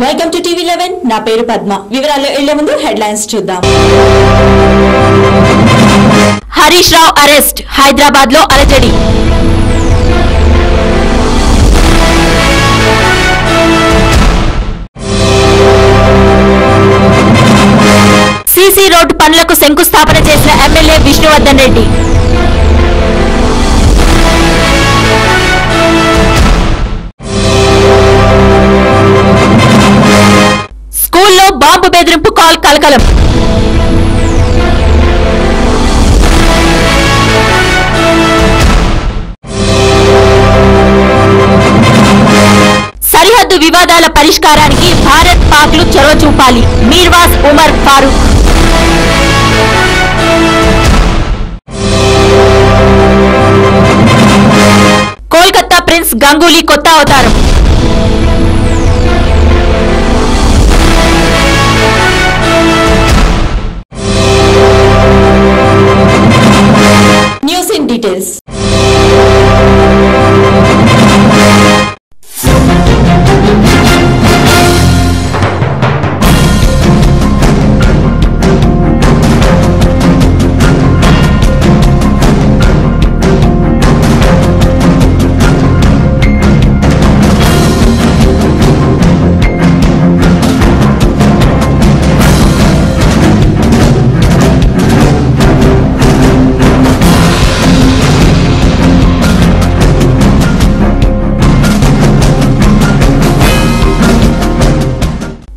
Welcome to TV 11 నా పేరు పద్మ. వివరాలు వెళ్లే ముందు హెడ్లైన్స్ చూద్దాం. హరీష్ రావు అరెస్ట్, హైదరాబాద్ లో అలజడి. సీసీ రోడ్డు పనులకు శంకుస్థాపన చేసిన ఎమ్మెల్యే విష్ణువర్ధన్ రెడ్డి. స్కూల్లో బాంబు బెదిరింపు కాల్ కలకలం. సరిహద్దు వివాదాల పరిష్కారానికి భారత్ పాక్లు చొరవ చూపాలి, మీర్వాస్ ఉమర్ ఫారూక్. కోల్కతా ప్రిన్స్ గంగూలీ కొత్త అవతారం. News in details.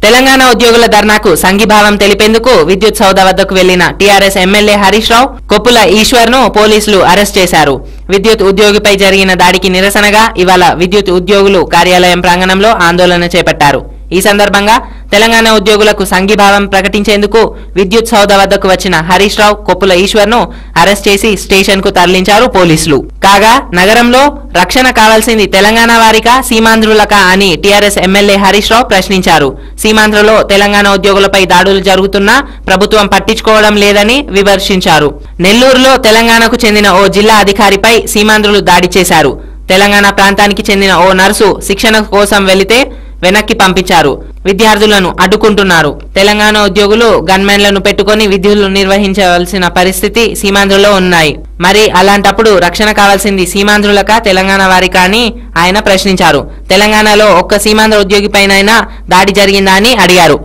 తెలంగాణ ఉద్యోగుల ధర్నాకు సంఘీభావం తెలిపేందుకు విద్యుత్ సౌధ వద్దకు వెళ్లిన టీఆర్ఎస్ ఎమ్మెల్యే హరీష్ రావు, కొప్పుల ఈశ్వర్ ను పోలీసులు అరెస్ట్ చేశారు. విద్యుత్ ఉద్యోగిపై జరిగిన దాడికి నిరసనగా ఇవాళ విద్యుత్ ఉద్యోగులు కార్యాలయం ప్రాంగణంలో ఆందోళన చేపట్టారు. ఈ సందర్భంగా తెలంగాణ ఉద్యోగులకు సంఘీభావం ప్రకటించేందుకు విద్యుత్ సౌధ వద్దకు వచ్చిన హరీష్ రావు, కొప్పుల ఈశ్వర్ ను అరెస్ట్ చేసి స్టేషన్ కు తరలించారు పోలీసులు. కాగా నగరంలో రక్షణ కావాల్సింది తెలంగాణ వారికా, సీమాంధ్రులకా అని టీఆర్ఎస్ ఎమ్మెల్యే హరీష్ రావు ప్రశ్నించారు. సీమాంధ్రలో తెలంగాణ ఉద్యోగులపై దాడులు జరుగుతున్నా ప్రభుత్వం పట్టించుకోవడం లేదని విమర్శించారు. నెల్లూరులో తెలంగాణకు చెందిన ఓ జిల్లా అధికారిపై సీమాంధ్రులు దాడి చేశారు. తెలంగాణ ప్రాంతానికి చెందిన ఓ నర్సు శిక్షణ కోసం వెళితే వెనక్కి పంపించారు. విద్యార్థులను అడ్డుకుంటున్నారు. తెలంగాణ ఉద్యోగులు గన్మెన్లను పెట్టుకుని విధులు నిర్వహించవలసిన పరిస్థితి సీమాంధ్రలో ఉన్నాయి. మరి అలాంటప్పుడు రక్షణ కావాల్సింది సీమాంధ్రులకా, తెలంగాణ వారికా అని ఆయన ప్రశ్నించారు. తెలంగాణలో ఒక్క సీమాంధ్ర ఉద్యోగిపైనైనా దాడి జరిగిందా అని అడిగారు.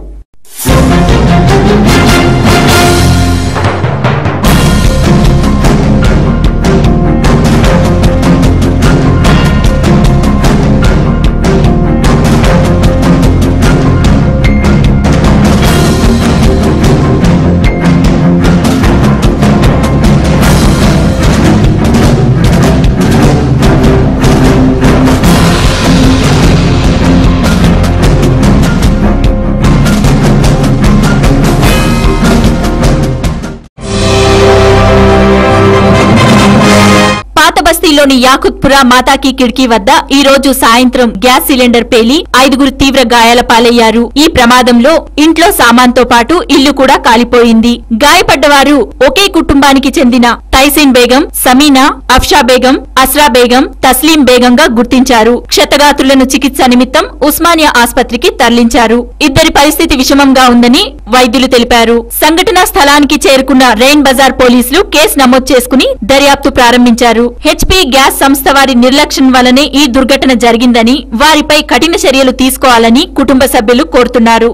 బస్తీలోని యాకుత్పురా మాతాకి కిడ్కీ వద్ద ఈ రోజు సాయంత్రం గ్యాస్ సిలిండర్ పేలి 5 తీవ్ర గాయాల పాలయ్యారు. ఈ ప్రమాదంలో ఇంట్లో సామాన్తో పాటు ఇల్లు కూడా కాలిపోయింది. గాయపడ్డవారు ఒకే కుటుంబానికి చెందిన తైసిన్ బేగం, సమీనా, అఫ్షా బేగం, అస్రా బేగం, తస్లీం బేగంగా గుర్తించారు. క్షతగాత్రులను చికిత్స నిమిత్తం ఉస్మానియా ఆస్పత్రికి తరలించారు. ఇద్దరి పరిస్థితి విషమంగా ఉందని వైద్యులు తెలిపారు. సంఘటనా స్థలానికి చేరుకున్న రెయిన్ బజార్ పోలీసులు కేసు నమోదు చేసుకుని దర్యాప్తు ప్రారంభించారు. హెచ్పీ గ్యాస్ సంస్థ వారి నిర్లక్ష్యం వల్లనే ఈ దుర్ఘటన జరిగిందని, వారిపై కఠిన చర్యలు తీసుకోవాలని కుటుంబ సభ్యులు కోరుతున్నారు.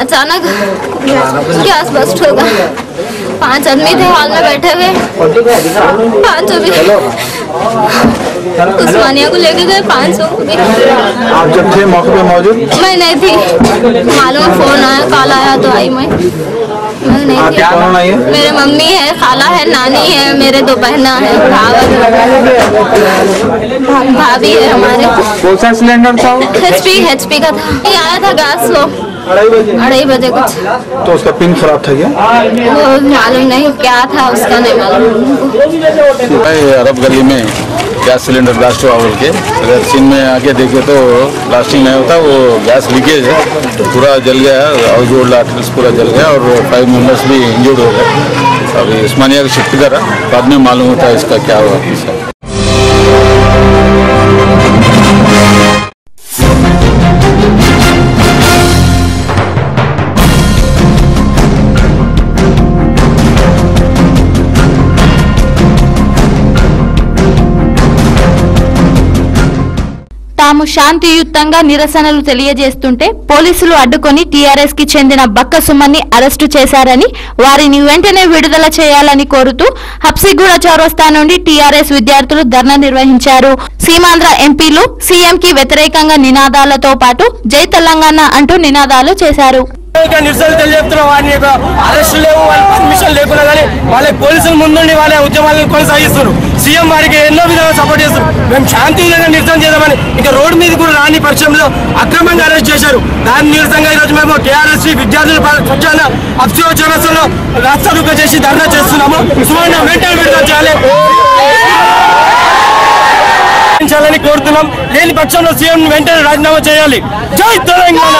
अचानक गैस बस्ट होगा। 5 आदमी थे हॉल में बैठे हुए, 5 भी उस्मानिया को लेके गए। 500 आप जब थे मौके पे मौजूद? मैं नहीं थी, मालूम फोन आया, कॉल आया तो आई मैं नहीं थी। कौन आई है? मेरे मम्मी है, खाला है, नानी है, मेरे 2 बहना है, भाभी है हमारे। कौन सा सिलेंडर था? HP का था। ये आया था गैस वो 2:30 बजे कुछ। तो उसका पिन खराब था क्या? वो मालूम नहीं क्या था, उसका नहीं मालूम। अरब गली में गैस सिलेंडर ब्लास्ट हुआ बोल के, अगर सीन में आके देखे तो ब्लास्टिंग नहीं होता, वो गैस लीकेज है, पूरा जल गया है। हाउस होल्ड आर्टिकल्स पूरा जल गया और 5 मेंबर्स भी इंजर्ड हो गए। अभी उस्मानिया को शिफ्ट करा, बाद में मालूम होता है इसका क्या हुआ। తాము శాంతియుతంగా నిరసనలు తెలియజేస్తుంటే పోలీసులు అడ్డుకొని టీఆర్ఎస్ కి చెందిన బక్క సుమన్ని అరెస్టు చేశారని, వారిని వెంటనే విడుదల చేయాలని కోరుతూ హబ్సిగూడ చౌరస్తా నుండి టీఆర్ఎస్ విద్యార్థులు ధర్నా నిర్వహించారు. సీమాంధ్ర ఎంపీలు సీఎం కి వ్యతిరేకంగా నినాదాలతో పాటు జై తెలంగాణ అంటూ నినాదాలు చేశారు. నిరసనలు తెలియజేస్తున్న వారిని అరెస్ట్ లేవు, వాళ్ళ పర్మిషన్ లేకుండా కానీ వాళ్ళ పోలీసుల ముందుండి వాళ్ళ ఉద్యమాలను కొనసాగిస్తారు. సీఎం వారికి ఎన్నో విధాలుగా సపోర్ట్ చేస్తారు. మేము శాంతియుతంగా నిరసన చేద్దామని ఇంకా రోడ్డు మీద కూడా రాని పక్షంలో అక్రమంగా అరెస్ట్ చేశారు. దాని నిరసనగా ఈరోజు మేము టీఆర్ఎస్ విద్యార్థుల పక్షాన హబ్సిగూడ చౌరస్తాలో రాస్తారోకో చేసి ధర్నా చేస్తున్నాము. సుమన్ వెంటనే విడుదల చేయాలని కోరుతున్నాం. లేని పక్షంలో సీఎం వెంటనే రాజీనామా చేయాలి. జై తెలంగాణ.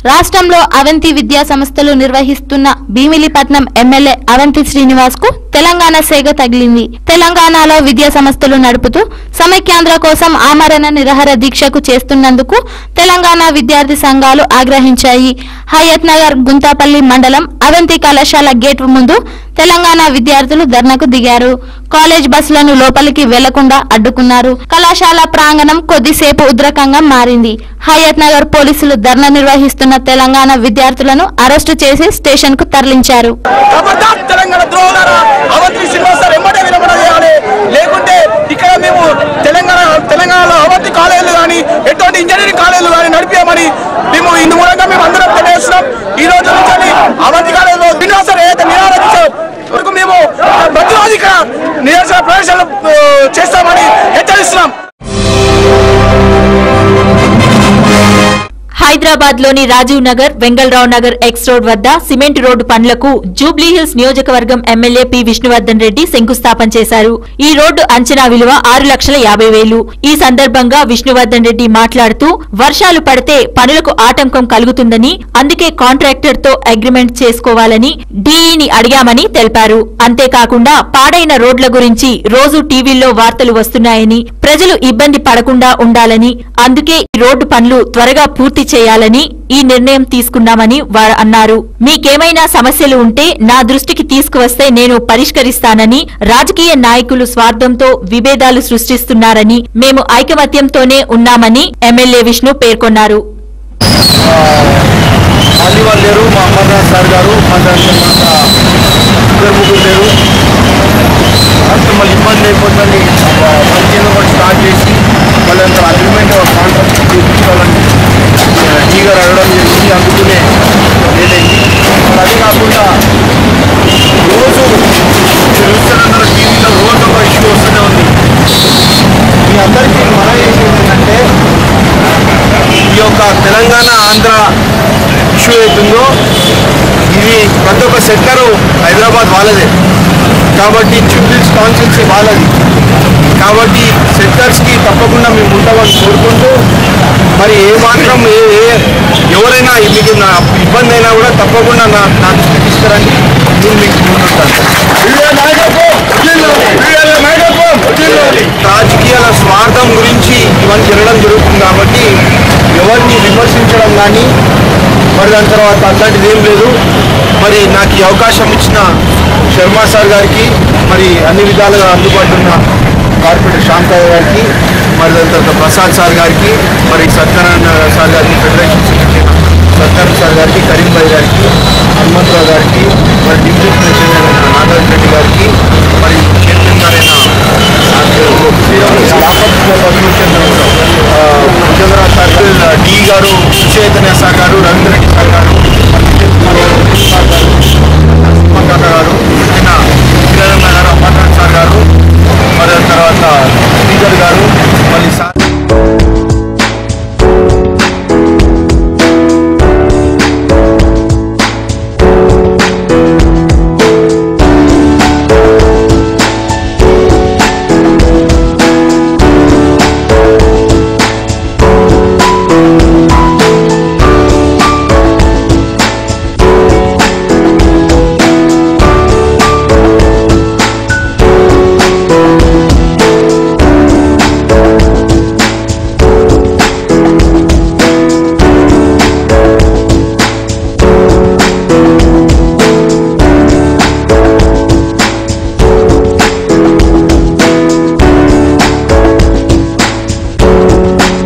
రాష్ట్రంలో అవంతి విద్యా సంస్థలు నిర్వహిస్తున్న భీమిలిపట్నం ఎమ్మెల్యే అవంతి శ్రీనివాస్ కు తెలంగాణ సేగ తగిలింది. తెలంగాణలో విద్యా సంస్థలు నడుపుతూ సమైక్యాంధ్ర కోసం ఆమరణ నిరాహార దీక్షకు చేస్తున్నందుకు తెలంగాణ విద్యార్థి సంఘాలు ఆగ్రహించాయి. హయత్ నగర్ గుంతాపల్లి మండలం అవంతి కళాశాల గేట్ ముందు తెలంగాణ విద్యార్థులు ధర్నాకు దిగారు. కాలేజ్ బస్సులను లోపలికి వెళ్లకుండా అడ్డుకున్నారు. కళాశాల ప్రాంగణం కొద్దిసేపు ఉద్రకంగా మారింది. హయత్ నగర్ పోలీసులు ధర్నా నిర్వహిస్తున్న తెలంగాణ విద్యార్థులను అరెస్టు చేసి స్టేషన్ కు తరలించారు. లేకుంటే ఇక్కడ మేము తెలంగాణలో అవంతి కాలేజీలు కానీ ఎటువంటి ఇంజనీరింగ్ కాలేజీలు కానీ నడిపామని మేము ఇందు మూలంగా మేము అందరం తెలియజేస్తున్నాం. ఈ రోజు నుంచి అవంతి కాలేజీలో శ్రీనివాసరావు ఏదైతే నిరాకరించారు వరకు మేము ప్రతిరోజు ఇక్కడ నిరసన ప్రదర్శనలు చేస్తామని హెచ్చరిస్తున్నాం. హైదరాబాద్ లోని రాజీవ్ నగర్, వెంగళరావు నగర్ ఎక్స్ రోడ్ వద్ద సిమెంట్ రోడ్డు పనులకు జూబ్లీహిల్స్ నియోజకవర్గం ఎమ్మెల్యే పి విష్ణువర్ధన్ రెడ్డి శంకుస్థాపన చేశారు. ఈ రోడ్డు అంచనా విలువ 6,50,000. ఈ సందర్భంగా విష్ణువర్ధన్ రెడ్డి మాట్లాడుతూ వర్షాలు పడితే పనులకు ఆటంకం కలుగుతుందని, అందుకే కాంట్రాక్టర్ తో అగ్రిమెంట్ చేసుకోవాలని డీఈని అడిగామని తెలిపారు. అంతేకాకుండా పాడైన రోడ్ల గురించి రోజు టీవీల్లో వార్తలు వస్తున్నాయని, ప్రజలు ఇబ్బంది పడకుండా ఉండాలని, అందుకే ఈ రోడ్డు పనులు త్వరగా పూర్తి చేయాలని ఈ నిర్ణయం తీసుకున్నామని వారు అన్నారు. మీకేమైనా సమస్యలు ఉంటే నా దృష్టికి తీసుకువస్తే నేను పరిష్కరిస్తానని, రాజకీయ నాయకులు స్వార్థంతో విభేదాలు సృష్టిస్తున్నారని, మేము ఐకమత్యంతోనే ఉన్నామని ఎమ్మెల్యే విష్ణు పేర్కొన్నారు. ఇబ్బంది అయిపోతుంది. స్టార్ట్ చేసి వాళ్ళంతా అగ్రిమెంట్ కాంట్రాక్ట్ తీసుకోవాలని టీ గారు అడగడం జరిగింది. అందుకునే లేదండి. అది కాకుండా రోజు చూస్తున్నారు టీవీలో రోజు ఒక ఇష్యూ వస్తూనే ఉంది. మీ అందరికీ మనం ఏంటంటే ఈ యొక్క తెలంగాణ ఆంధ్ర ఇష్యూ అవుతుందో ఇది ప్రతి ఒక్క సెక్టరు హైదరాబాద్ వాళ్ళదే కాబట్టి, జూబ్లీహిల్స్ కాన్స్టిట్యున్సీ వాళ్ళది కాబట్టి సెక్టర్స్కి తప్పకుండా మేము ఉంటామని కోరుకుంటూ, మరి ఏ మాత్రం ఎవరైనా మీకు ఇబ్బంది అయినా కూడా తప్పకుండా నా దృష్టికి తీసుకురండి. నేను మీకు ముందుంటాను. రాజకీయాల స్వార్థం గురించి ఇవన్నీ జరగడం జరుగుతుంది కాబట్టి ఎవరిని విమర్శించడం కానీ మరి దాని తర్వాత అట్లాంటిది ఏం లేదు. మరి నాకు ఈ అవకాశం ఇచ్చిన శర్మ సార్ గారికి, మరి అన్ని విధాలుగా అందుబాటులో ఉన్న కార్పొరేటర్ శాంతయ్య గారికి, మరి దాని తర్వాత ప్రసాద్ సార్ గారికి, మరి సత్యనారాయణ సార్ గారికి, ఫెడరేషన్ సెక్రటరీ సత్యనారాయణ సార్ గారికి, కరీం భాయ్ గారికి, హనుమంతరావు గారికి, మరి డిప్యూటీ ప్రెసిడెంట్ అయిన నాగార్జున రెడ్డి గారికి, మరి చైర్మన్ గారైన చంద్రరాజ్ సార్ గారు, డి గారు, చైతన్య సార్ గారు, రవీంద్ర రెడ్డి సార్ గారు, నరసింహ గారు, గారు, అమర్నాథ్ సార్ గారు, మరి తర్వాత శ్రీధర్ గారు, మళ్ళీ సార్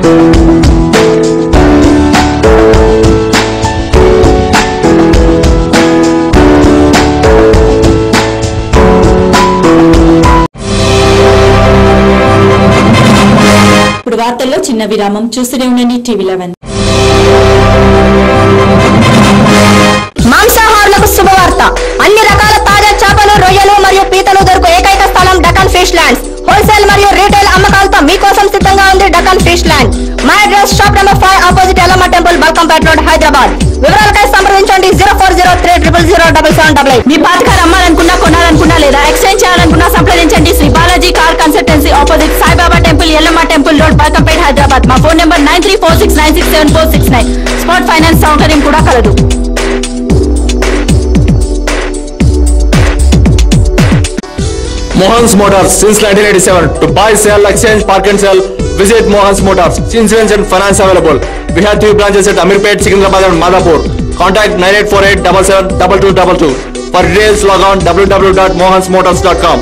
ఇప్పుడు వార్తల్లో చిన్న విరామం. చూస్తూనే ఉండండి TV11. మాంసాహారులకు శుభవార్త. అన్ని రకాల తాజా చేపలు, రొయ్యలు మరియు పీతలు దొరుకు ఏకైక స్థలం డకన్ ఫిష్ ల్యాండ్స్. హోల్సేల్ మరియు రీటైల్ అమ్మకాలతో మీకోసం సిద్ధంగా ఉంది డకన్ ఫిష్ ల్యాండ్. మా address shop number 5 opposite Yellamma temple, Balkampet road, Hyderabad. వివరాలకై సంప్రదించండి 0403000788. మీ పాత కార్ అమ్మాలనుకున్నా, కొనాలనుకున్నా లేదా ఎక్స్చేంజ్ చేయాలనుకున్నా సంప్రదించండి Shri Balaji car consultancy, opposite Saibaba temple, Yellamma temple road, Balkampet, Hyderabad. మా ఫోన్ నెంబర్ 9346967469. స్పాట్ ఫైనాన్స్ సౌకర్యం కూడా కలదు. Mohan's Motors since 1987. To buy, sell, exchange, park and sell, visit Mohan's Motors. Insurance and finance available. We have 3 branches at Amirpet, Secunderabad and Madhapur. Contact 9848772222. For details, log on www.mohansmotors.com.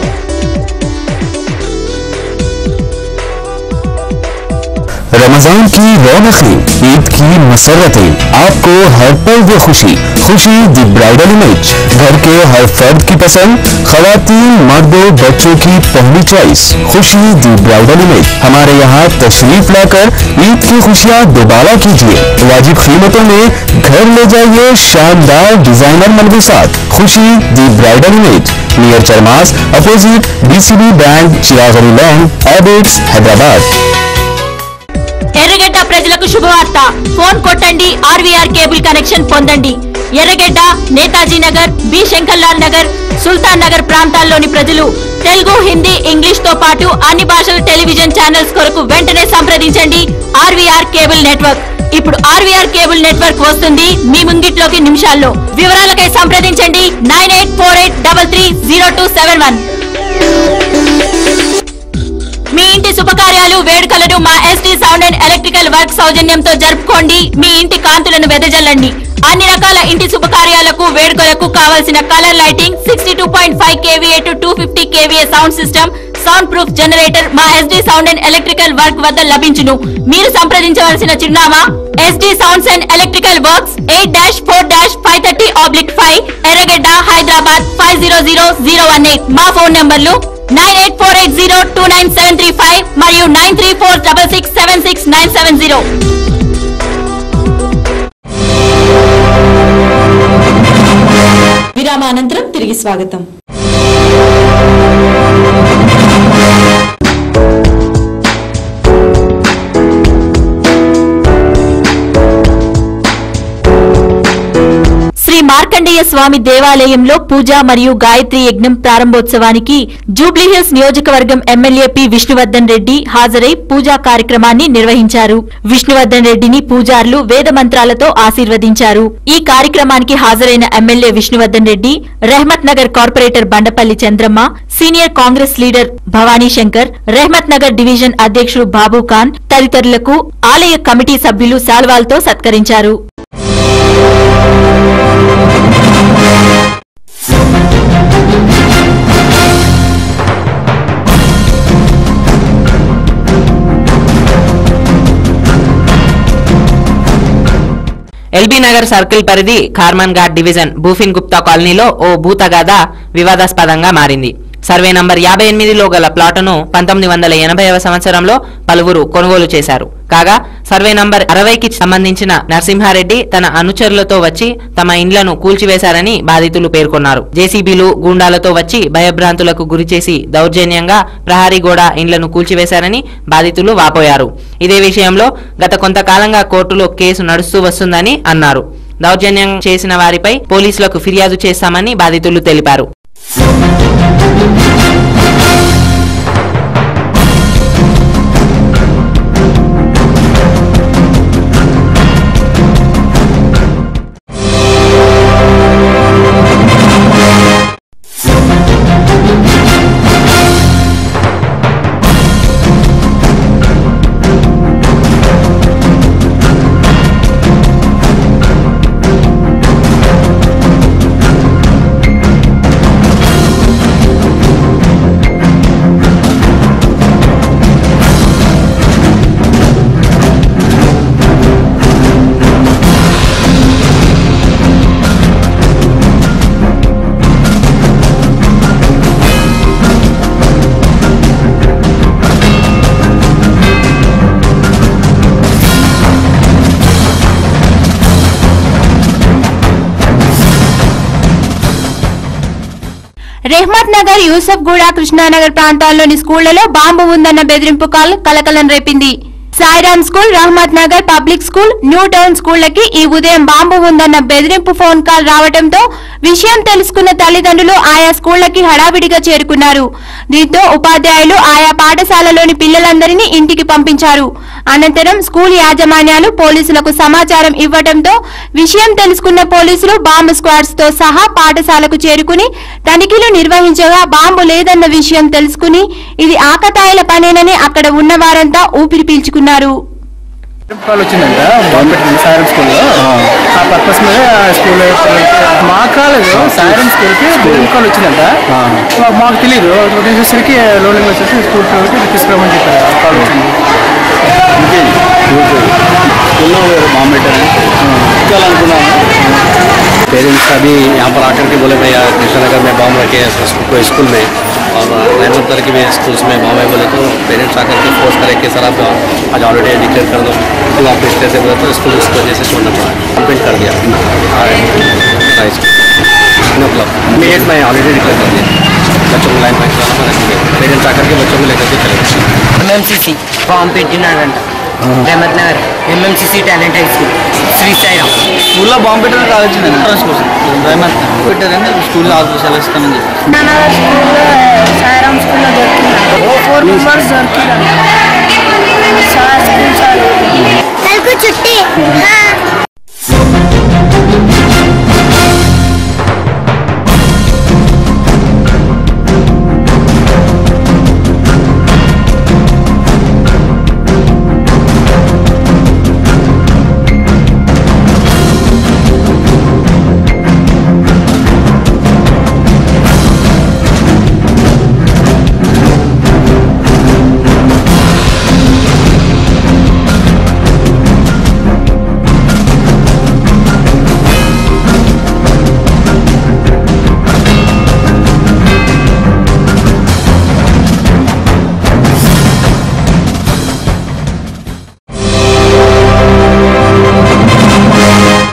Ramzan की रौनकें, ईद की मसरतें, आपको हर पल दे खुशी। खुशी the bridal image, घर के हर फर्द की पसंद, खवातीन, मर्दों, बच्चों की पहली चॉइस। खुशी दी ब्राइडल इमेज। हमारे यहाँ तशरीफ लाकर ईद की खुशियाँ दोबारा कीजिए। वाजिब कीमतों में घर ले जाइए शानदार डिजाइनर मलबूसात। Khushi the bridal image, near Charmas, opposite BCB bank, Chiragali lane, Abids, Hyderabad. Erragadda ప్రజలకు శుభవార్త. ఫోన్ కొట్టండి, RVR కేబుల్ కనెక్షన్ పొందండి. ఎర్రగడ్డ, నేతాజీ నగర్, బి శంకర్లాల్ నగర్, సుల్తాన్ నగర్ ప్రాంతాల్లోని ప్రజలు తెలుగు, హిందీ, ఇంగ్లీష్ తో పాటు అన్ని భాషల టెలివిజన్ ఛానల్స్ కొరకు వెంటనే సంప్రదించండి RVR కేబుల్ నెట్వర్క్. ఇప్పుడు RVR కేబుల్ నెట్వర్క్ వస్తుంది మీ ముంగిట్లోకి నిమిషాల్లో. వివరాలకై సంప్రదించండి 9848330271. మీ ఇంటి శుభకార్యాలు, వేడుకలను మా SD sound and electrical work సౌజన్యంతో జరుపుకోండి. మీ ఇంటి కాంతులను వెదజల్లండి. అన్ని రకాల ఇంటి శుభకార్యాలకు, వేడుకలకు కావలసిన colour lighting, 62.5 kVA to 250 kVA sound system, sound proof generator మా SD sound and electrical work వద్ద లభించును. మీరు సంప్రదించవలసిన చిరునామా SD sounds and electrical works, 8-4-530/5, Erragadda, Hyderabad 500018. మా ఫోన్ నంబర్లు 9848029735 మరియు 9346676970. విరామానంతరం తిరిగి స్వాగతం. శ్రీ మార్కండేయ స్వామి దేవాలయంలో పూజ మరియు గాయత్రి యజ్ఞం ప్రారంభోత్సవానికి జూబ్లీహిల్స్ నియోజకవర్గం ఎమ్మెల్యే పి విష్ణువర్ధన్ రెడ్డి హాజరై పూజా కార్యక్రమాన్ని నిర్వహించారు. విష్ణువర్ధన్ రెడ్డిని పూజారులు వేద మంత్రాలతో ఆశీర్వదించారు. ఈ కార్యక్రమానికి హాజరైన MLA Vishnuvardhan Reddy, Rahmat Nagar corporator Bandapalli Chandramma, senior Congress leader Bhavani Shankar, Rahmat Nagar division అధ్యక్షుడు బాబు ఖాన్ తదితరులకు ఆలయ కమిటీ సభ్యులు శాల్వాలతో సత్కరించారు. ఎల్బీ నగర్ సర్కిల్ పరిధి ఖార్మన్ ఘాట్ డివిజన్ బూఫిన్ గుప్తా కాలనీలో ఓ భూతగాథ వివాదాస్పదంగా మారింది. సర్వే నంబర్ 58లో గల ప్లాటును 1980వ సంవత్సరంలో పలువురు కొనుగోలు చేశారు. కాగా సర్వే నంబర్ 60కి సంబంధించిన నరసింహారెడ్డి తన అనుచరులతో వచ్చి తమ ఇండ్లను కూల్చివేశారని బాధితులు పేర్కొన్నారు. జేసీబీలు, గూండాలతో వచ్చి భయభ్రాంతులకు గురిచేసి దౌర్జన్యంగా ప్రహారీ గోడ ఇండ్లను కూల్చివేశారని బాధితులు వాపోయారు. ఇదే విషయంలో గత కొంతకాలంగా కోర్టులో కేసు నడుస్తూ వస్తుందని అన్నారు. దౌర్జన్యం చేసిన వారిపై పోలీసులకు ఫిర్యాదు చేస్తామని బాధితులు తెలిపారు. రెహ్మత్ నగర్, యూసఫ్ గూడ, కృష్ణానగర్ ప్రాంతాల్లోని స్కూళ్లలో బాంబు ఉందన్న బెదిరింపు కాల్ కలకలం రేపింది. Sairam school, Rahmat Nagar public school, new town స్కూళ్లకి ఈ ఉదయం బాంబు ఉందన్న బెదిరింపు ఫోన్ కాల్ రావడంతో విషయం తెలుసుకున్న తల్లిదండ్రులు ఆయా స్కూళ్లకి హడావిడిగా చేరుకున్నారు. దీంతో ఉపాధ్యాయులు ఆయా పాఠశాలలోని పిల్లలందరినీ ఇంటికి పంపించారు. అనంతరం స్కూల్ యాజమాన్యాలు పోలీసులకు సమాచారం ఇవ్వడంతో విషయం తెలుసుకున్న పోలీసులు బాంబు స్క్వాడ్స్ తో సహా పాఠశాలకు చేరుకుని తనిఖీలు నిర్వహించగా బాంబు లేదన్న విషయం తెలుసుకుని ఇది ఆకతాయిల పనేనని అక్కడ ఉన్న వారంతా ఊపిరి పీల్చుకున్నారు. వచ్చిందంట సాయిరామ్ స్కూల్లో ఆ పర్పస్ మీద స్కూల్ మా కాలేజ్ సాయిరామ్ స్కూల్కి కాల్ వచ్చిందంట. మాకు తెలియదు వచ్చేసరికి లోనింగ్ వచ్చేసి స్కూల్ తీసుకురామని చెప్పారు. కాల్ వచ్చింది. पेरेंट्स अभी यहाँ पर आकर के बोले भैया कृष्णनगर में बॉम्ब रखे हैं स्कूल में और रहमत नगर के स्कूल्स में बॉम्ब है बोले तो पेरेंट्स आकर के फोर्स करे कि सर आप आज ऑलरेडी डिक्लेयर कर दो तो आप इसलिए से बोले तो स्कूल उसकी वजह से छोड़ना पड़ा कंप्लेंट कर दिया 9 में ऑलरेडी डिक्लेयर कर दिया बच्चों को लाइन में चलाना रखेंगे पेरेंट्स आकर के बच्चों को लेकर के चले MMCC बॉम्ब పెట్టినాడంట Rahmat Nagar MMCC talent high school Shri Sairam స్కూల్లో బాంబు పెట్టడం కావాల్సింది రెహమత్ పెట్టారని స్కూల్లో ఆఫీసర్లు ఇస్తామని చెప్పి సాయిరామ్ స్కూల్లో దొరికింది 4 మెంబర్స్ దొరికింది స్కూల్ చుట్టి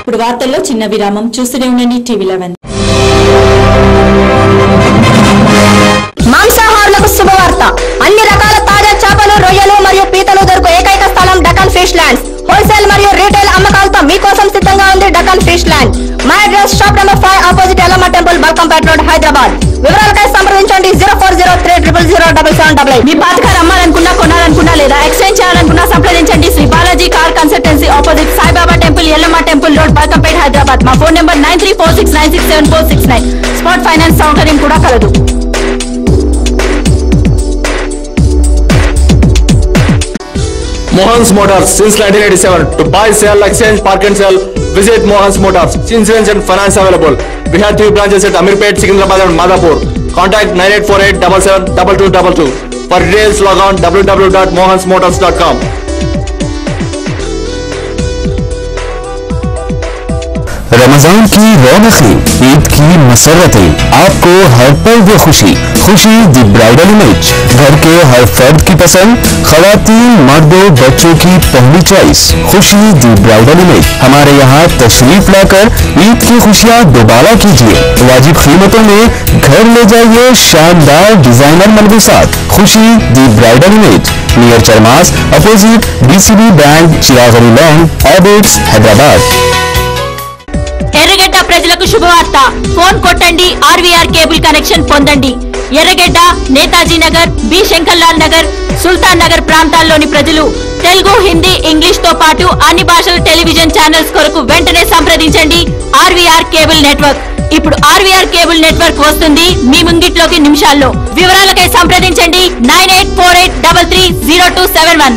ఇప్పుడు వార్తల్లో చిన్న విరామం. చూస్తూనే ఉండండి TV11. మాంసాహారులకు శుభవార్త. అన్ని రకాల తాజా చేపలు, రొయ్యలు మరియు పీతలు దొరుకు ఏకైక స్థలం డకాన్ ఫిష్ ల్యాండ్స్. హోల్సేల్ మరియు రీటైల్ అమ్మకాలతో మీకోసం సిద్ధంగా ఉంది డకాన్ ఫిష్ ల్యాండ్. మా address shop number 5 opposite Yellamma temple, Balkampet road, Hyderabad. వివరాలకై సంప్రదించండి 0403007788. మీ పాత కార్ అమ్మాలనుకున్నా, కొనాలనుకున్నా లేదా ఎక్స్చేంజ్ చేయాలనుకున్నా సంప్రదించండి Shri Balaji car consultancy, opposite Saibaba temple, Yellamma temple road, Balkampet, Hyderabad. మా ఫోన్ నెంబర్ 9346967469. స్పాట్ ఫైనాన్స్ సౌకర్యం కూడా కలదు. Mohan's Motors since 1987. To buy, sell, exchange, park and sell, visit Mohan's Motors. Insurance and finance available. We have 3 branches at Amirpet, Secunderabad and Madhapur. Contact 9848772222. For details, log on www.mohansmotors.com. Ramzan की रौनकें, ईद की मसरतें, आपको हर पल वो खुशी खुशी the bridal image, घर के हर फर्द की पसंद, खवातीन मर्दों बच्चों की पहली चॉइस, खुशी द ब्राइडल इमेज। हमारे यहाँ तशरीफ लाकर ईद की खुशियाँ दोबारा कीजिए। वाजिब कीमतों में घर ले जाइए शानदार डिजाइनर मलबूसात। Khushi the bridal image, near Charmas, opposite DCB bank, Chiragali lane, Abids, Hyderabad. Erragadda ప్రజలకు శుభవార్త. ఫోన్ కొట్టండి, ఆర్వీఆర్ కేబుల్ కనెక్షన్ పొందండి. ఎర్రగడ్డ, నేతాజీ నగర్, బి శంకర్లాల్ నగర్, సుల్తాన్ నగర్ ప్రాంతాల్లోని ప్రజలు తెలుగు, హిందీ, ఇంగ్లీష్ తో పాటు అన్ని భాషల టెలివిజన్ ఛానల్స్ కొరకు వెంటనే సంప్రదించండి ఆర్వీఆర్ కేబుల్ నెట్వర్క్. ఇప్పుడు ఆర్వీఆర్ కేబుల్ నెట్వర్క్ వస్తుంది మీ ముంగిట్లోకి నిమిషాల్లో. వివరాలకై సంప్రదించండి 9848330271.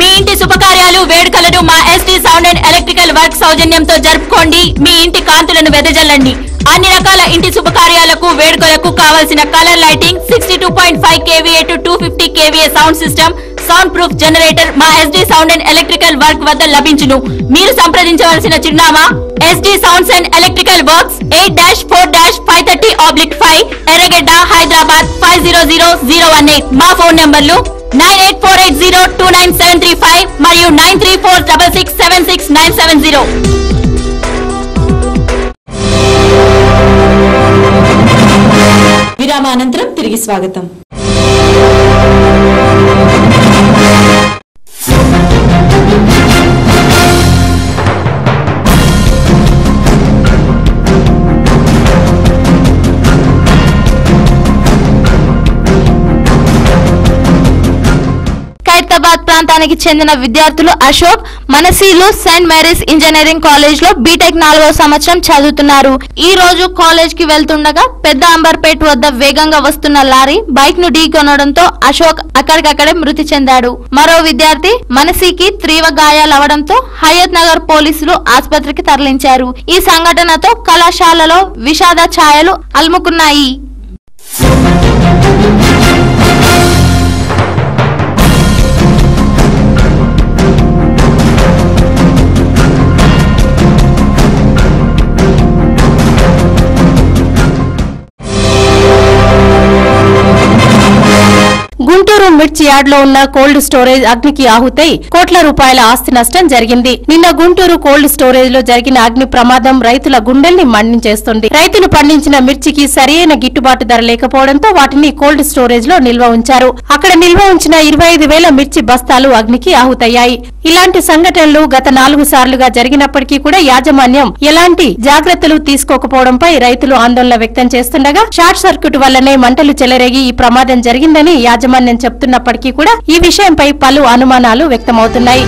మీ ఇంటి శుభకార్యాలు, వేడుకలను మా ST sound and electrical work సౌజన్యంతో జరుపుకోండి. మీ ఇంటి కాంతులను వెదజల్లండి. అన్ని రకాల ఇంటి శుభకార్యాలకు, వేడుకలకు కావాల్సిన colour lighting, 62.5 kVA to 250 kVA sound system, sound proof generator మా ST sound and electrical work వద్ద లభించును. మీరు సంప్రదించవలసిన చిరునామా ST sounds and electrical works 8-4-530/5 Erragadda, Hyderabad 500018. మా ఫోన్ నంబర్లు 9848029735 మరియు 9346676970. తిరిగి స్వాగతం. ఖైరతాబాద్ ప్రాంతానికి చెందిన విద్యార్థులు అశోక్ మనసీలు సెయింట్ మేరీస్ ఇంజనీరింగ్ కాలేజ్ లో బీటెక్ 4వ సంవత్సరం చదువుతున్నారు. ఈ రోజు కాలేజ్ కి వెళ్తుండగా పెద్ద అంబర్పేట్ వద్ద వేగంగా వస్తున్న లారీ బైక్ ను ఢీకొనడంతో అశోక్ అక్కడికక్కడే మృతి చెందాడు. మరో విద్యార్థి మనసీకి తీవ్ర గాయాలవడంతో హయత్ నగర్ పోలీసులు ఆసుపత్రికి తరలించారు. ఈ సంఘటనతో కళాశాలలో విషాద ఛాయలు అలుముకున్నాయి. గుంటూరు మిర్చి యార్డ్ లో ఉన్న కోల్డ్ స్టోరేజ్ అగ్నికి ఆహుతై కోట్ల రూపాయల ఆస్తి నష్టం జరిగింది. నిన్న గుంటూరు కోల్డ్ స్టోరేజ్ లో జరిగిన అగ్ని ప్రమాదం రైతుల గుండెల్ని మండించేస్తుంది. రైతులు పండించిన మిర్చికి సరైన గిట్టుబాటు ధర లేకపోవడంతో వాటిని కోల్డ్ స్టోరేజ్ లో నిల్వ ఉంచారు. అక్కడ నిల్వ ఉంచిన 25,000 మిర్చి బస్తాలు అగ్నికి ఆహుతయ్యాయి. ఇలాంటి సంఘటనలు గత 4 సార్లుగా జరిగినప్పటికీ కూడా యాజమాన్యం ఎలాంటి జాగ్రత్తలు తీసుకోకపోవడంపై రైతులు ఆందోళన వ్యక్తం చేస్తుండగా షార్ట్ సర్క్యూట్ వల్లనే మంటలు చెలరేగి ఈ ప్రమాదం జరిగిందని యాజమాన్యం చెప్తున్నప్పటికీ కూడా ఈ విషయంపై పలు అనుమానాలు వ్యక్తమవుతున్నాయి.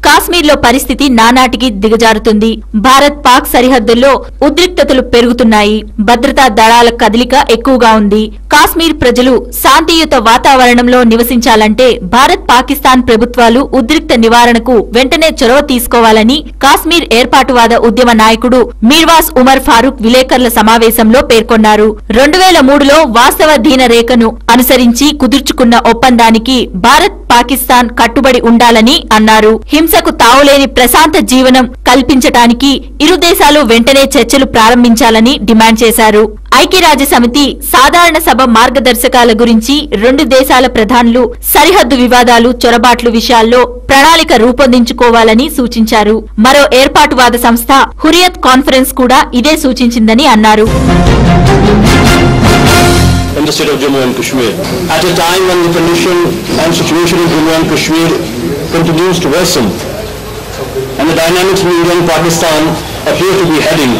కాశ్మీర్లో పరిస్థితి నానాటికి దిగజారుతుంది. భారత్ పాక్ సరిహద్దుల్లో ఉద్రిక్తతలు పెరుగుతున్నాయి. భద్రతా దళాల కదలిక ఎక్కువగా ఉంది. కాశ్మీర్ ప్రజలు శాంతియుత వాతావరణంలో నివసించాలంటే భారత్ పాకిస్తాన్ ప్రభుత్వాలు ఉద్రిక్త నివారణకు వెంటనే చొరవ తీసుకోవాలని కాశ్మీర్ ఏర్పాటువాద ఉద్యమ నాయకుడు మీర్వాస్ ఉమర్ ఫారూక్ విలేకరుల సమావేశంలో పేర్కొన్నారు. 2003లో వాస్తవ దీన రేఖను అనుసరించి కుదుర్చుకున్న ఒప్పందానికి భారత్ పాకిస్తాన్ కట్టుబడి ఉండాలని అన్నారు. హింసకు తావులేని ప్రశాంత జీవనం కల్పించటానికి ఇరు దేశాలు వెంటనే చర్చలు ప్రారంభించాలని డిమాండ్ చేశారు. ఐక్యరాజ్యసమితి సాధారణ సభ మార్గదర్శకాల గురించి 2 దేశాల ప్రధానులు సరిహద్దు వివాదాలు, చొరబాట్లు విషయాల్లో ప్రణాళిక రూపొందించుకోవాలని సూచించారు. మరో ఏర్పాటువాద సంస్థ హురియత్ కాన్ఫరెన్స్ కూడా ఇదే సూచించిందని అన్నారు. In the state of Jammu and Kashmir, at a time when the condition and situation in Jammu and Kashmir continues to worsen, and the dynamics in India and Pakistan appear to be heading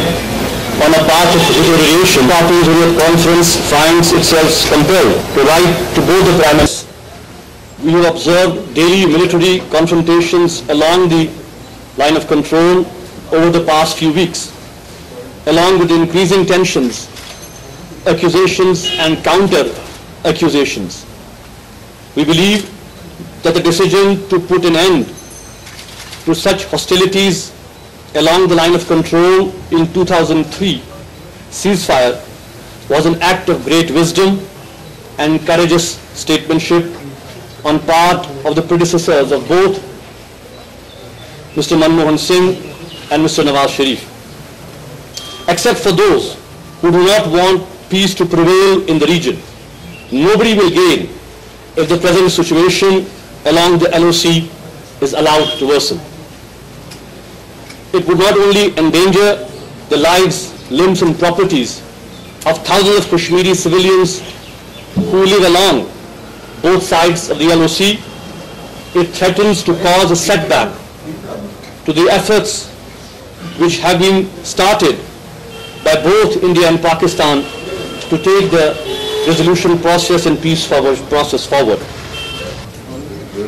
on a path of deterioration, the Parties Hurriyat Conference finds itself compelled to write to both the Prime Ministers. We have observed daily military confrontations along the line of control over the past few weeks, along with increasing tensions, accusations and counter-accusations. We believe that the decision to put an end to such hostilities along the line of control in 2003 ceasefire was an act of great wisdom and courageous statesmanship on part of the predecessors of both Mr. Manmohan Singh and Mr. Nawaz Sharif. Except for those who do not want peace to prevail in the region, nobody will gain if the present situation along the LOC is allowed to worsen. It would not only endanger the lives, limbs and properties of thousands of Kashmiri civilians who live along both sides of the LOC, it threatens to cause a setback to the efforts which have been started by both India and Pakistan to take the resolution process and peace process forward.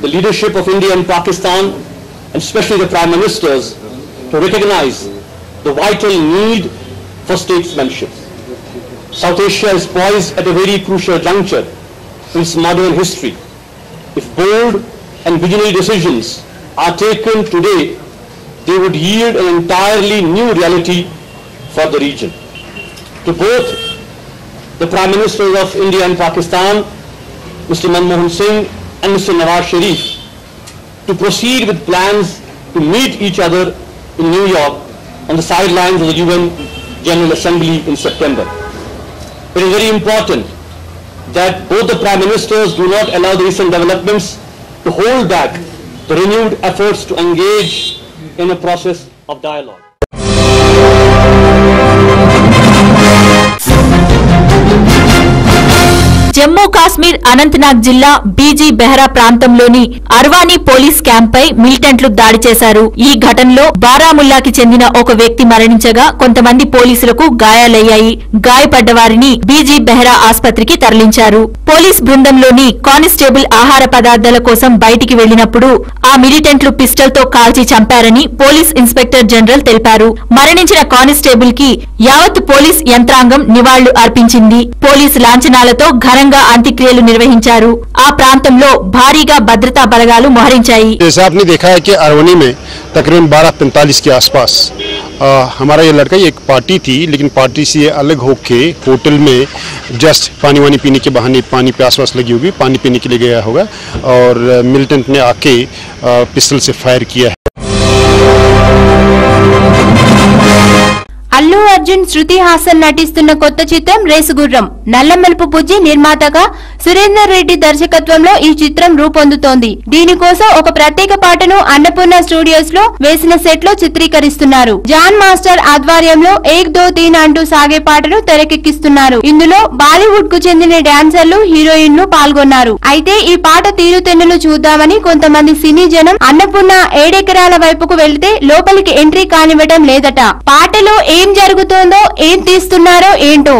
The leadership of India and Pakistan, and especially the Prime Ministers, to recognize the vital need for statesmanship. South Asia is poised at a very crucial juncture in its modern history. If bold and visionary decisions are taken today, they would yield an entirely new reality for the region. To both the Prime Ministers of India and Pakistan, Mr. Manmohan Singh and Mr. Nawaz Sharif, to proceed with plans to meet each other in New York on the sidelines of the UN General Assembly in September. It is very important that both the Prime Ministers do not allow the recent developments to hold back the renewed efforts to engage in a process of dialogue. Jammu Kashmir Anantnag జిల్లా BG Behra ప్రాంతంలోని అర్వానీ police క్యాంప్పై మిలిటెంట్లు దాడి చేశారు. ఈ ఘటనలో బారాముల్లాకి చెందిన ఒక వ్యక్తి మరణించగా కొంతమంది పోలీసులకు గాయాలయ్యాయి. గాయపడ్డ వారిని బీజీ బెహ్రా ఆసుపత్రికి తరలించారు. పోలీస్ బృందంలోని కానిస్టేబుల్ ఆహార పదార్థాల కోసం బయటికి వెళ్లినప్పుడు ఆ మిలిటెంట్లు పిస్టల్ తో కాల్చి చంపారని పోలీస్ ఇన్స్పెక్టర్ జనరల్ తెలిపారు. మరణించిన కానిస్టేబుల్ కి యావత్ పోలీస్ యంత్రాంగం నివాళులు అర్పించింది. పోలీసు లాంఛనాలతో ఘనంగా అంత్యక్రియలు నిర్వహించారు. ఆ ప్రాంతంలో భారీగా భద్రతా బలగాలు మోహరించాయి. जैसा आपने देखा है कि अरवनी में तकरीबन 12:45 के आसपास हमारा ये लड़का एक पार्टी थी, लेकिन पार्टी से अलग होके होटल में जस्ट पानी वानी पीने के बहाने पानी प्यास वास लगी होगी, पानी पीने के लिए गया होगा और मिलिटेंट ने आके पिस्टल से फायर किया है. అల్లు అర్జున్ శృతి హాసన్ నటిస్తున్న కొత్త చిత్రం రేసుగుర్రం. నల్లమలుపు బుజ్జి నిర్మాతగా సురేందర్ రెడ్డి దర్శకత్వంలో ఈ చిత్రం రూపొందుతోంది. దీనికోసం ఒక ప్రత్యేక పాటను అన్నపూర్ణ స్టూడియోస్ లో వేసిన సెట్ లో చిత్రీకరిస్తున్నారు. జాన్ మాస్టర్ ఆధ్వర్యంలో ఏక్ దో తీన్ అంటూ సాగే పాటను తెరకెక్కిస్తున్నారు. ఇందులో బాలీవుడ్ కు చెందిన డాన్సర్లు, హీరోయిన్లు పాల్గొన్నారు. అయితే ఈ పాట తీరుతెన్నులు చూద్దామని కొంతమంది సినీ జనం అన్నపూర్ణ 7 ఎకరాల వైపుకు వెళ్తే లోపలికి ఎంట్రీ కానివ్వడం లేదట. పాటలో ఏం జరుగుతోందో, ఏం తీస్తున్నారో ఏంటో.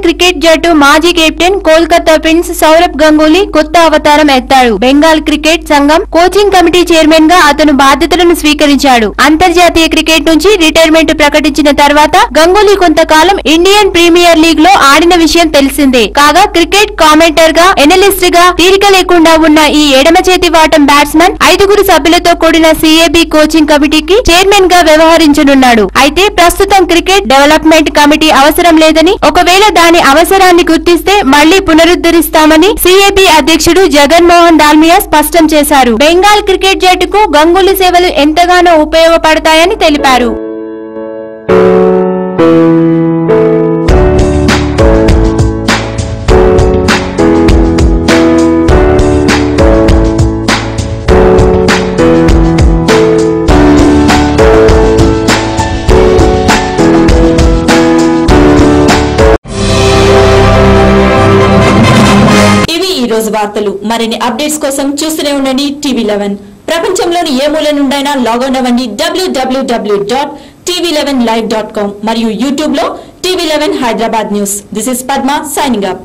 క్రికెట్ జట్టు మాజీ కెప్టెన్ కోల్కతా ప్రిన్స్ సౌరభ్ గంగూలీ కొత్త అవతారం ఎత్తాడు. బెంగాల్ క్రికెట్ సంఘం కోచింగ్ కమిటీ చైర్మన్ గా అతను బాధ్యతలను స్వీకరించాడు. అంతర్జాతీయ క్రికెట్ నుంచి రిటైర్మెంట్ ప్రకటించిన తర్వాత గంగూలీ కొంతకాలం ఇండియన్ ప్రీమియర్ లీగ్ లో ఆడిన విషయం తెలిసిందే. కాగా క్రికెట్ కామెంటర్ గా, ఎనలిస్ట్ గా తీరిక లేకుండా ఉన్న ఈ ఎడమ చేతి వాటం బ్యాట్స్మన్ 5 సభ్యులతో కూడిన సిఏబి కోచింగ్ కమిటీకి చైర్మన్ గా వ్యవహరించనున్నాడు. అయితే ప్రస్తుతం క్రికెట్ డెవలప్మెంట్ కమిటీ అవసరం లేదని, ఒకవేళ దాని అవసరాన్ని గుర్తిస్తే మళ్లీ పునరుద్ధరిస్తామని సిఏబి అధ్యక్షుడు జగన్మోహన్ దాల్మియా స్పష్టం చేశారు. బెంగాల్ క్రికెట్ జట్టుకు గంగూలీ సేవలు ఎంతగానో ఉపయోగపడతాయని తెలిపారు. ఈ రోజు వార్తలు. మరిన్ని అప్డేట్స్ కోసం చూస్తూనే ఉండండి TV11. ప్రపంచంలోని ఏ మూల నుండైనా లాగౌన్ అవ్వండి www.tv11live.com మరియు యూట్యూబ్ లో TV11 Hyderabad news. This is Padma signing up.